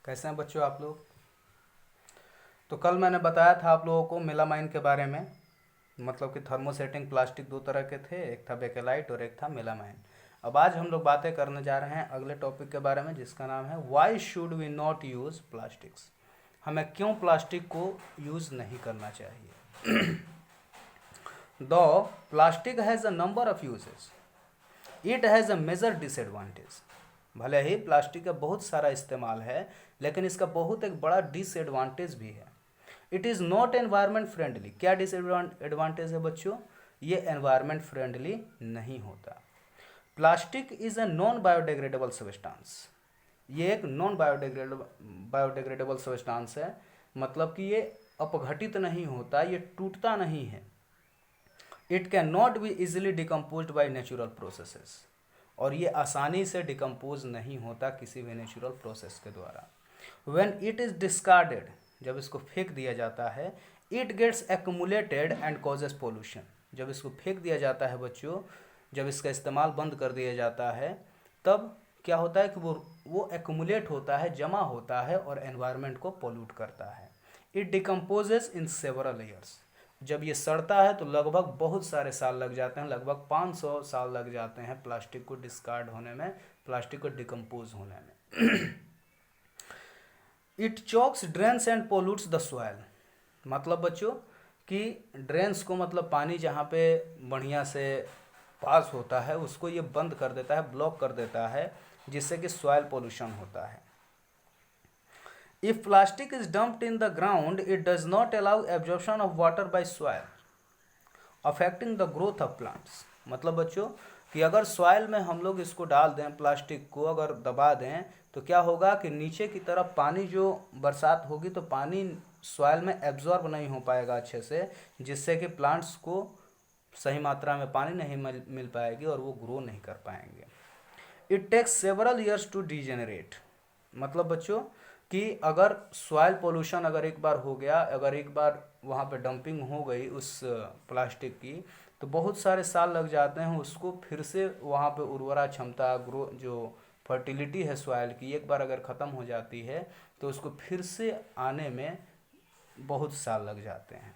कैसे हैं बच्चों आप लोग। तो कल मैंने बताया था आप लोगों को मेलामाइन के बारे में। मतलब कि थर्मोसेटिंग प्लास्टिक दो तरह के थे, एक था बेकेलाइट और एक था मेलामाइन। अब आज हम लोग बातें करने जा रहे हैं अगले टॉपिक के बारे में, जिसका नाम है why should we not use plastics. हमें क्यों प्लास्टिक को यूज़ नहीं करना चाहिए। Though plastic has a number of uses, it has a major disadvantage. भले ही प्लास्टिक का बहुत सारा इस्तेमाल है, लेकिन इसका बहुत एक बड़ा डिसएडवांटेज भी है। It is not environment friendly. क्या डिसएडवांटेज है बच्चों? ये एनवायरमेंट फ्रेंडली नहीं होता। Plastic is a non biodegradable substance. ये एक नॉन बायोडिग्रेडेबल सब्सटेंस है, मतलब कि ये अपघटित नहीं होता, ये टूटता नहीं है। It can not be easily decompose by natural processes, और ये आसानी से डिकम्पोज नहीं होता किसी भी नेचुरल प्रोसेस के द्वारा। व्हेन इट इज़ डिस्कार्डेड, जब इसको फेंक दिया जाता है, it gets accumulated and causes pollution. जब इसको फेंक दिया जाता है बच्चों, जब इसका इस्तेमाल बंद कर दिया जाता है, तब क्या होता है कि वो एक्यूमुलेट होता है, जमा होता है और एनवायरनमेंट को पोल्यूट करता है। It decomposes in several years. जब ये सड़ता है तो लगभग बहुत सारे साल लग जाते हैं, लगभग 500 साल लग जाते हैं प्लास्टिक को डिस्कार्ड होने में, प्लास्टिक को डिकम्पोज होने में। It chokes drains and pollutes the soil. मतलब बच्चों कि ड्रेन्स को, मतलब पानी जहाँ पे बढ़िया से पास होता है, उसको ये बंद कर देता है, ब्लॉक कर देता है, जिससे कि सॉइल पोल्यूशन होता है। If plastic is dumped in the ground, it does not allow absorption of water bye soil, affecting the growth of plants. मतलब बच्चों कि अगर सॉइल में हम लोग इसको डाल दें, प्लास्टिक को अगर दबा दें, तो क्या होगा कि नीचे की तरफ पानी, जो बरसात होगी तो पानी सॉइल में एब्जॉर्ब नहीं हो पाएगा अच्छे से, जिससे कि प्लांट्स को सही मात्रा में पानी नहीं मिल पाएगी और वो ग्रो नहीं कर पाएंगे। It takes several years to degenerate. मतलब बच्चों कि अगर सॉइल पोल्यूशन अगर एक बार हो गया, अगर एक बार वहाँ पे डंपिंग हो गई उस प्लास्टिक की, तो बहुत सारे साल लग जाते हैं उसको फिर से वहाँ पे उर्वरा क्षमता, ग्रो, जो फर्टिलिटी है सॉइल की, एक बार अगर ख़त्म हो जाती है तो उसको फिर से आने में बहुत साल लग जाते हैं।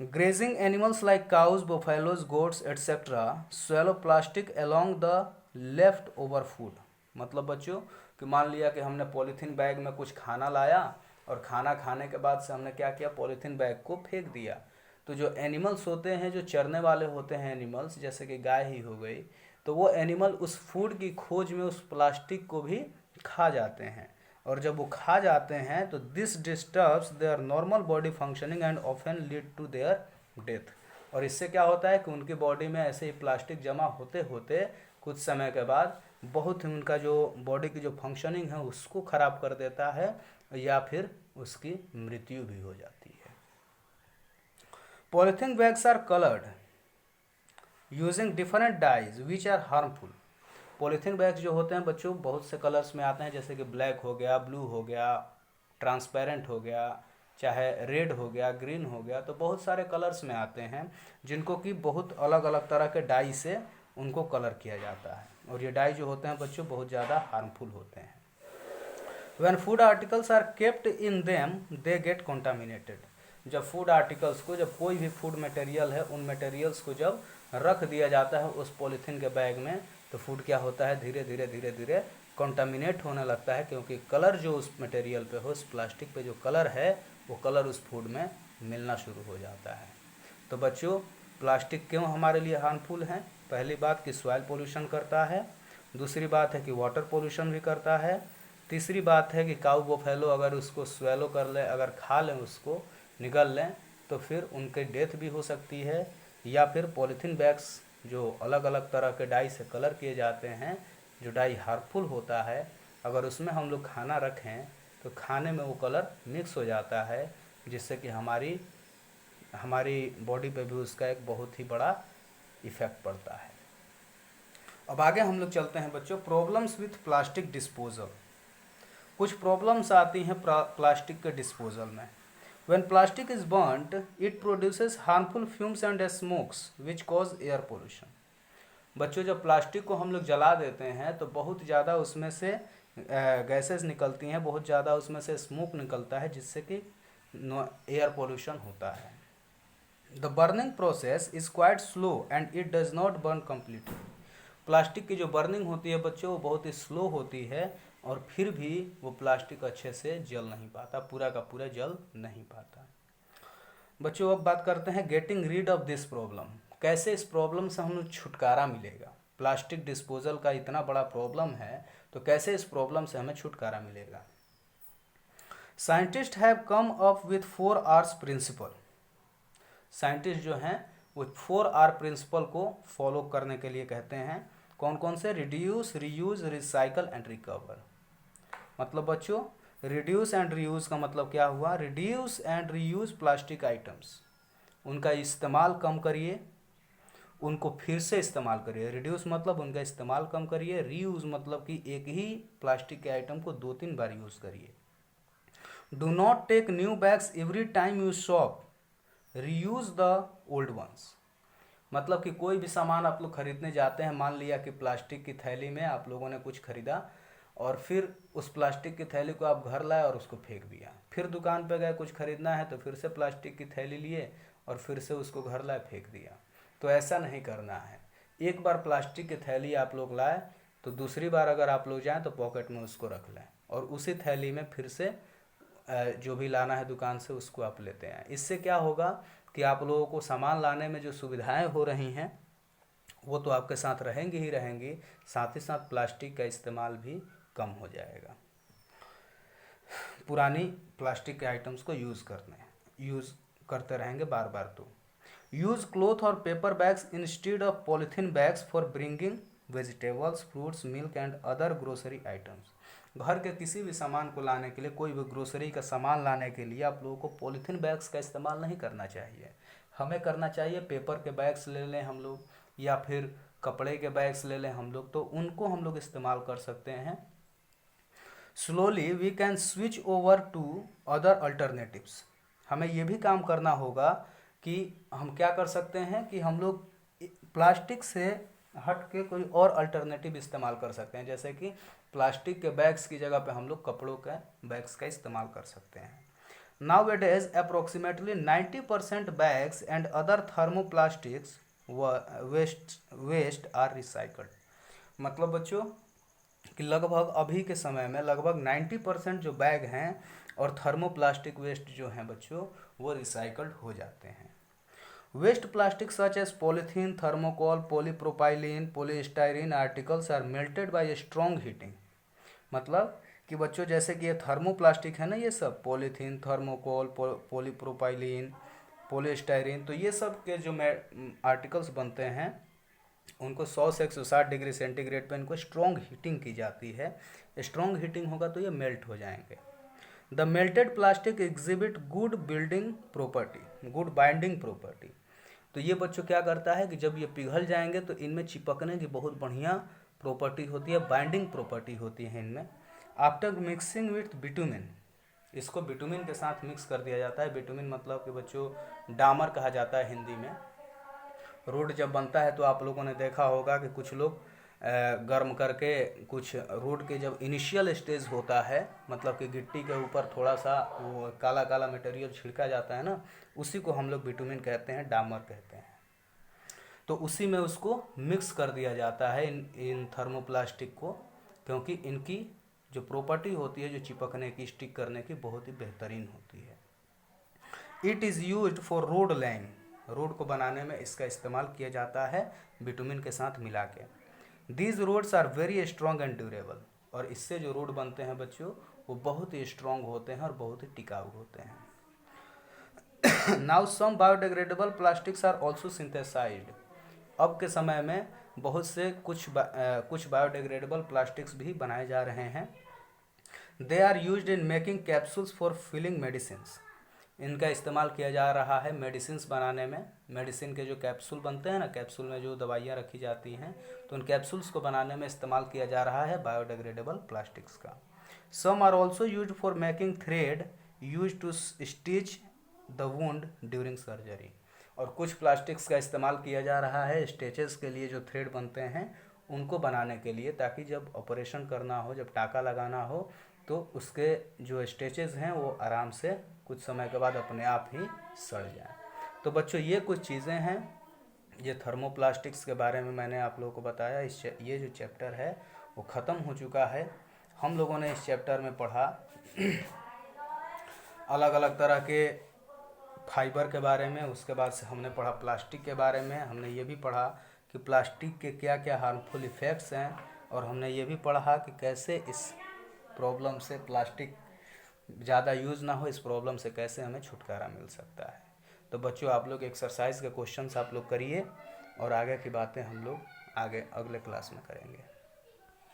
Grazing animals like cows, buffaloes, goats etcetera swallow plastic along the left over food. मतलब बच्चों कि मान लिया कि हमने पॉलीथीन बैग में कुछ खाना लाया और खाना खाने के बाद से हमने क्या किया, पॉलीथीन बैग को फेंक दिया। तो जो एनिमल्स होते हैं, जो चरने वाले होते हैं एनिमल्स, जैसे कि गाय ही हो गई, तो वो एनिमल उस फूड की खोज में उस प्लास्टिक को भी खा जाते हैं। और जब वो खा जाते हैं तो this disturbs their normal body functioning and often lead to their death. और इससे क्या होता है कि उनकी बॉडी में ऐसे ही प्लास्टिक जमा होते होते कुछ समय के बाद बहुत ही उनका जो बॉडी की जो फंक्शनिंग है उसको ख़राब कर देता है, या फिर उसकी मृत्यु भी हो जाती है। Polythene bags are coloured using different dyes which are harmful. Polythene bags जो होते हैं बच्चों बहुत से कलर्स में आते हैं, जैसे कि ब्लैक हो गया, ब्लू हो गया, ट्रांसपेरेंट हो गया, चाहे रेड हो गया, ग्रीन हो गया, तो बहुत सारे कलर्स में आते हैं, जिनको कि बहुत अलग अलग तरह के डाई से उनको कलर किया जाता है। और ये डाई जो होते हैं बच्चों बहुत ज़्यादा हार्मफुल होते हैं। When food articles are kept in them, they get contaminated. जब फूड आर्टिकल्स को, जब कोई भी फूड मटेरियल है, उन मटेरियल्स को जब रख दिया जाता है उस पॉलीथीन के बैग में, तो फूड क्या होता है, धीरे धीरे धीरे धीरे कंटामिनेट होने लगता है, क्योंकि कलर जो उस मटेरियल पे हो, उस प्लास्टिक पे जो कलर है, वो कलर उस फूड में मिलना शुरू हो जाता है। तो बच्चों प्लास्टिक क्यों हमारे लिए हार्मफुल है? पहली बात कि सॉइल पोल्यूशन करता है, दूसरी बात है कि वाटर पोल्यूशन भी करता है, तीसरी बात है कि काऊ बोफेलो अगर उसको स्वेलो कर ले, अगर खा लें, उसको निगल लें, तो फिर उनकी डेथ भी हो सकती है। या फिर पॉलीथीन बैग्स जो अलग अलग तरह के डाई से कलर किए जाते हैं, जो डाई हार्मफुल होता है, अगर उसमें हम लोग खाना रखें तो खाने में वो कलर मिक्स हो जाता है, जिससे कि हमारी हमारी बॉडी पे भी उसका एक बहुत ही बड़ा इफ़ेक्ट पड़ता है। अब आगे हम लोग चलते हैं बच्चों, प्रॉब्लम्स विथ प्लास्टिक डिस्पोजल। कुछ प्रॉब्लम्स आती हैं प्लास्टिक के डिस्पोजल में। When plastic is burned, it produces harmful fumes and smokes which cause air pollution. बच्चों जब प्लास्टिक को हम लोग जला देते हैं तो बहुत ज़्यादा उसमें से गैसेस निकलती हैं बहुत ज़्यादा, उसमें से स्मोक निकलता है जिससे कि एयर पोल्यूशन होता है। The burning process is quite slow and it does not burn completely. Plastic की जो बर्निंग होती है बच्चों वो बहुत ही स्लो होती है और फिर भी वो प्लास्टिक अच्छे से जल नहीं पाता, पूरा का पूरा जल नहीं पाता। बच्चों अब बात करते हैं getting read of this problem, कैसे इस प्रॉब्लम से हमें छुटकारा मिलेगा। प्लास्टिक डिस्पोजल का इतना बड़ा प्रॉब्लम है तो कैसे इस प्रॉब्लम से हमें छुटकारा मिलेगा। Scientist have come up with 4 R's principle. Scientist जो हैं वो 4R प्रिंसिपल को फॉलो करने के लिए कहते हैं। कौन कौन से? Reduce, reuse, recycle and recover. मतलब बच्चों रिड्यूस एंड रीयूज का मतलब क्या हुआ? Reduce and reuse plastic items, उनका इस्तेमाल कम करिए, उनको फिर से इस्तेमाल करिए। रिड्यूस मतलब उनका इस्तेमाल कम करिए, रीयूज मतलब कि एक ही प्लास्टिक के आइटम को 2-3 बार यूज़ करिए। Do not take new bags every time you shop, reuse the old ones. मतलब कि कोई भी सामान आप लोग खरीदने जाते हैं, मान लिया कि प्लास्टिक की थैली में आप लोगों ने कुछ खरीदा और फिर उस प्लास्टिक की थैली को आप घर लाए और उसको फेंक दिया। फिर दुकान पे गए कुछ खरीदना है तो फिर से प्लास्टिक की थैली लिए और फिर से उसको घर लाए फेंक दिया। तो ऐसा नहीं करना है। एक बार प्लास्टिक की थैली आप लोग लाए तो दूसरी बार अगर आप लोग जाएँ तो पॉकेट में उसको रख लें और उसी थैली में फिर से जो भी लाना है दुकान से उसको आप लेते हैं। इससे क्या होगा कि आप लोगों को सामान लाने में जो सुविधाएं हो रही हैं वो तो आपके साथ रहेंगी ही रहेंगी, साथ ही साथ प्लास्टिक का इस्तेमाल भी कम हो जाएगा। पुरानी प्लास्टिक के आइटम्स को यूज़ करते रहेंगे बार बार। तो यूज़ क्लोथ और paper bags instead of polythene bags for bringing vegetables, fruits, milk and other grocery items. घर के किसी भी सामान को लाने के लिए, कोई भी ग्रोसरी का सामान लाने के लिए आप लोगों को पॉलीथीन बैग्स का इस्तेमाल नहीं करना चाहिए। हमें करना चाहिए पेपर के बैग्स ले लें हम लोग या फिर कपड़े के बैग्स ले लें हम लोग, तो उनको हम लोग इस्तेमाल कर सकते हैं। Slowly we can switch over to other alternatives. हमें ये भी काम करना होगा कि हम क्या कर सकते हैं कि हम लोग प्लास्टिक से हट के कोई और अल्टरनेटिव इस्तेमाल कर सकते हैं। जैसे कि प्लास्टिक के बैग्स की जगह पे हम लोग कपड़ों के बैग्स का इस्तेमाल कर सकते हैं। Now it is approximately 90% bags and other thermoplastics waste are recycled. मतलब बच्चों कि लगभग अभी के समय में लगभग 90% जो बैग हैं और थर्मोप्लास्टिक वेस्ट जो हैं बच्चों वो रिसाइकल्ड हो जाते हैं। Waste plastic such as polythene, thermocol, polypropylene, polystyrene articles are melted by strong heating. मतलब कि बच्चों जैसे कि ये थर्मोप्लास्टिक है ना, ये सब पॉलीथीन, थर्मोकोल, पॉलीप्रोपाइलीन, पॉलीस्टाइरीन, तो ये सब के जो आर्टिकल्स बनते हैं उनको 100 से 160 डिग्री सेंटीग्रेड पे इनको स्ट्रॉन्ग हीटिंग की जाती है। स्ट्रॉन्ग हीटिंग होगा तो ये मेल्ट हो जाएंगे। The melted plastic exhibit good building property, good binding property. तो ये बच्चों क्या करता है कि जब ये पिघल जाएंगे तो इनमें चिपकने की बहुत बढ़िया प्रॉपर्टी होती है, बाइंडिंग प्रॉपर्टी होती है इनमें। आफ्टर मिक्सिंग विथ बिटुमिन, इसको बिटुमिन के साथ मिक्स कर दिया जाता है। बिटुमिन मतलब कि बच्चों डामर कहा जाता है हिंदी में। रोड जब बनता है तो आप लोगों ने देखा होगा कि कुछ लोग गर्म करके कुछ रोड के जब इनिशियल स्टेज होता है, मतलब कि गिट्टी के ऊपर थोड़ा सा वो काला काला मटेरियल छिड़का जाता है ना, उसी को हम लोग बिटुमिन कहते हैं, डामर कहते हैं। तो उसी में उसको मिक्स कर दिया जाता है इन थर्मोप्लास्टिक को, क्योंकि इनकी जो प्रॉपर्टी होती है, जो चिपकने की, स्टिक करने की, बहुत ही बेहतरीन होती है। It is used for road laying, road को बनाने में इसका इस्तेमाल किया जाता है बिटुमिन के साथ मिला के। These roads are very strong and durable, और इससे जो रोड बनते हैं बच्चों वो बहुत ही स्ट्रॉन्ग होते हैं और बहुत ही टिकाऊ होते हैं। Now some biodegradable plastics are also synthesised. अब के समय में बहुत से कुछ बायोडिग्रेडेबल प्लास्टिक्स भी बनाए जा रहे हैं। They are used in making capsules for filling medicines. इनका इस्तेमाल किया जा रहा है मेडिसिन्स बनाने में। मेडिसिन के जो कैप्सूल बनते हैं ना, कैप्सूल में जो दवाइयाँ रखी जाती हैं, तो उन कैप्सूल्स को बनाने में इस्तेमाल किया जा रहा है बायोडिग्रेडेबल प्लास्टिक्स का। Some are also used for making thread use to stitch the wound during surgery. और कुछ प्लास्टिक्स का इस्तेमाल किया जा रहा है स्टिचेस के लिए, जो थ्रेड बनते हैं उनको बनाने के लिए, ताकि जब ऑपरेशन करना हो, जब टाका लगाना हो, तो उसके जो स्टेचेस हैं वो आराम से कुछ समय के बाद अपने आप ही सड़ जाएं। तो बच्चों ये कुछ चीज़ें हैं, ये थर्मोप्लास्टिक्स के बारे में मैंने आप लोगों को बताया। ये जो चैप्टर है वो ख़त्म हो चुका है। हम लोगों ने इस चैप्टर में पढ़ा अलग अलग तरह के फाइबर के बारे में, उसके बाद से हमने पढ़ा प्लास्टिक के बारे में, हमने ये भी पढ़ा कि प्लास्टिक के क्या क्या हार्मफुल इफ़ेक्ट्स हैं, और हमने ये भी पढ़ा कि कैसे इस प्रॉब्लम से, प्लास्टिक ज़्यादा यूज़ ना हो, इस प्रॉब्लम से कैसे हमें छुटकारा मिल सकता है। तो बच्चों आप लोग एक्सरसाइज के क्वेश्चंस आप लोग करिए, और आगे की बातें हम लोग आगे अगले क्लास में करेंगे।